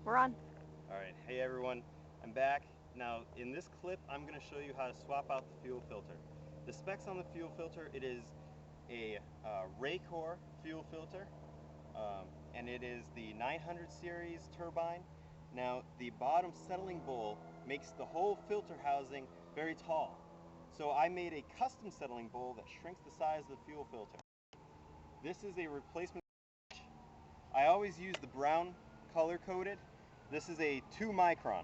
We're on. Alright, hey everyone, I'm back. Now in this clip I'm going to show you how to swap out the fuel filter. The specs on the fuel filter, it is a Raycor fuel filter, and it is the 900 series turbine. Now the bottom settling bowl makes the whole filter housing very tall. So I made a custom settling bowl that shrinks the size of the fuel filter. This is a replacement. I always use the brown color coded. This is a 2 micron.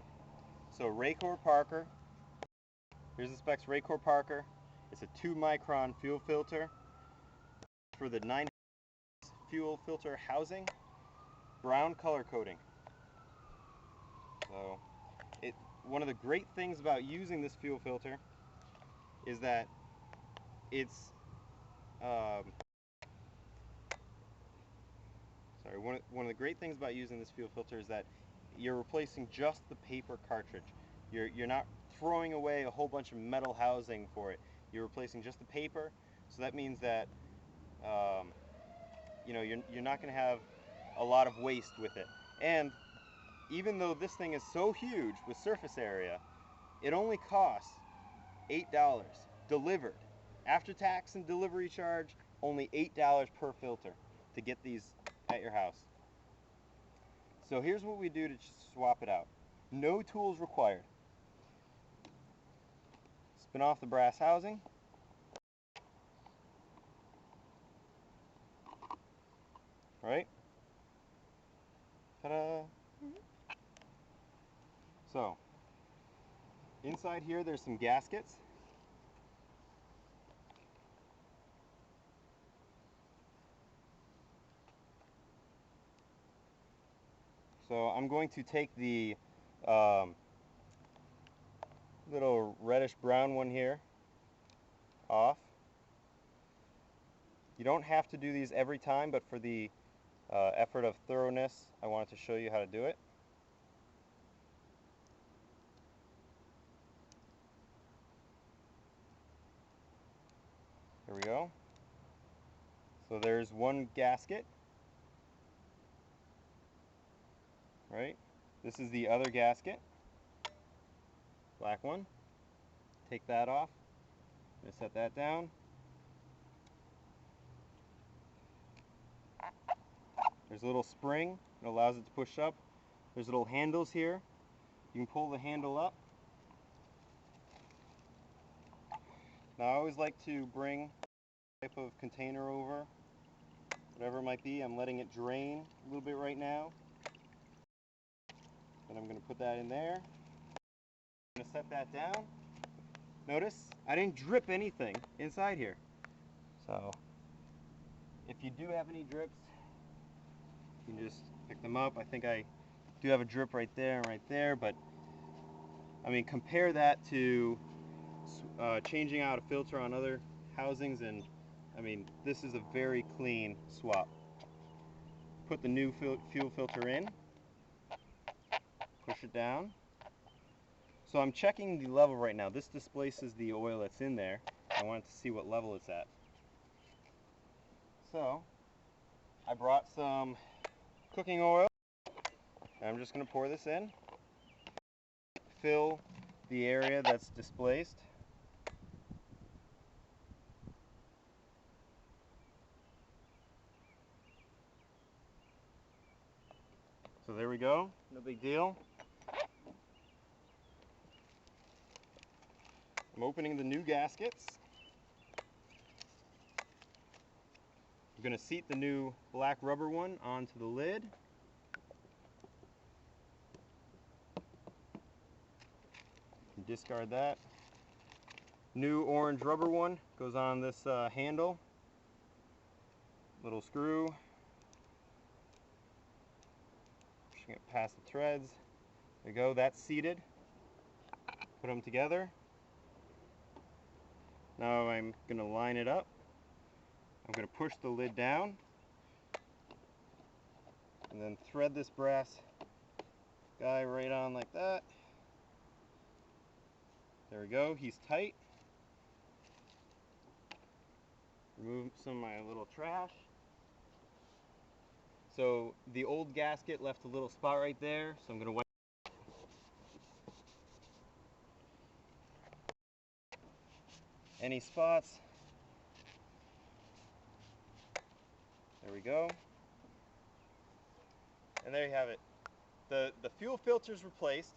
So Raycor Parker. Here's the specs. Raycor Parker. It's a 2 micron fuel filter for the 900 fuel filter housing. Brown color coding. So one of the great things about using this fuel filter is that it's one of the great things about using this fuel filter is that you're replacing just the paper cartridge. You're not throwing away a whole bunch of metal housing for it. You're replacing just the paper, so that means that you're not going to have a lot of waste with it. And even though this thing is so huge with surface area, it only costs $8 delivered. After tax and delivery charge, only $8 per filter to get these at your house. So here's what we do to swap it out. No tools required. Spin off the brass housing. Right? Ta-da! So, inside here there's some gaskets. So I'm going to take the little reddish brown one here off. You don't have to do these every time, but for the effort of thoroughness, I wanted to show you how to do it. There we go. So there's one gasket. Right? This is the other gasket. Black one. Take that off. I'm going to set that down. There's a little spring that allows it to push up. There's little handles here. You can pull the handle up. Now I always like to bring a type of container over, whatever it might be. I'm letting it drain a little bit right now. And I'm going to put that in there. I'm going to set that down. Notice I didn't drip anything inside here. So if you do have any drips, you can just pick them up. I think I do have a drip right there and right there, but I mean, compare that to changing out a filter on other housings, and I mean, this is a very clean swap. Put the new fuel filter in, push it down. So I'm checking the level right now. This displaces the oil that's in there. I wanted to see what level it's at. So I brought some cooking oil. I'm just going to pour this in. Fill the area that's displaced. So there we go. No big deal. I'm opening the new gaskets. I'm going to seat the new black rubber one onto the lid. Discard that. New orange rubber one goes on this handle. Little screw. Pushing it past the threads. There we go. That's seated. Put them together. Now I'm going to line it up. I'm going to push the lid down and then thread this brass guy right on like that. There we go. He's tight. Remove some of my little trash. So the old gasket left a little spot right there, so I'm going to wipe any spots. There we go. And there you have it. The fuel filter's replaced.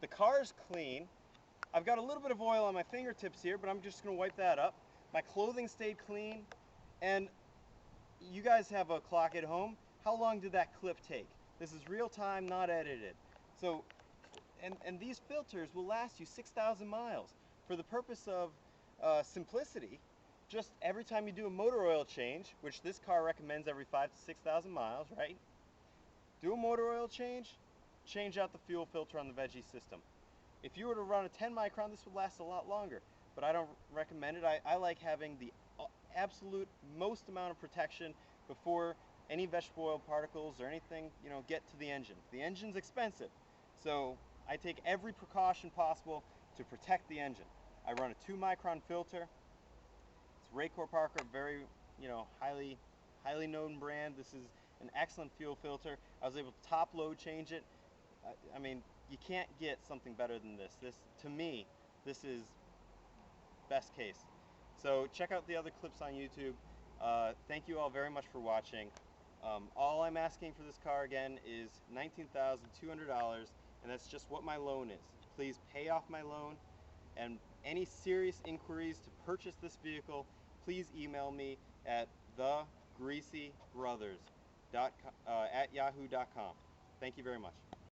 The car's clean. I've got a little bit of oil on my fingertips here, but I'm just going to wipe that up. My clothing stayed clean. And you guys have a clock at home. How long did that clip take? This is real time, not edited. So, and these filters will last you 6,000 miles. For the purpose of simplicity, just every time you do a motor oil change, which this car recommends every 5,000 to 6,000 miles, right? Do a motor oil change, change out the fuel filter on the veggie system. If you were to run a 10 micron, this would last a lot longer, but I don't recommend it. I like having the absolute most amount of protection before any vegetable oil particles or anything, you know, get to the engine. The engine's expensive, so I take every precaution possible to protect the engine. I run a 2 micron filter. It's Raycor Parker, very, you know, highly known brand. This is an excellent fuel filter. I was able to top load change it. I mean, you can't get something better than this. To me, this is best case. So check out the other clips on YouTube. Thank you all very much for watching. All I'm asking for this car again is $19,200, and that's just what my loan is. Please pay off my loan, and any serious inquiries to purchase this vehicle, please email me at thegreasybrothers@yahoo.com. Thank you very much.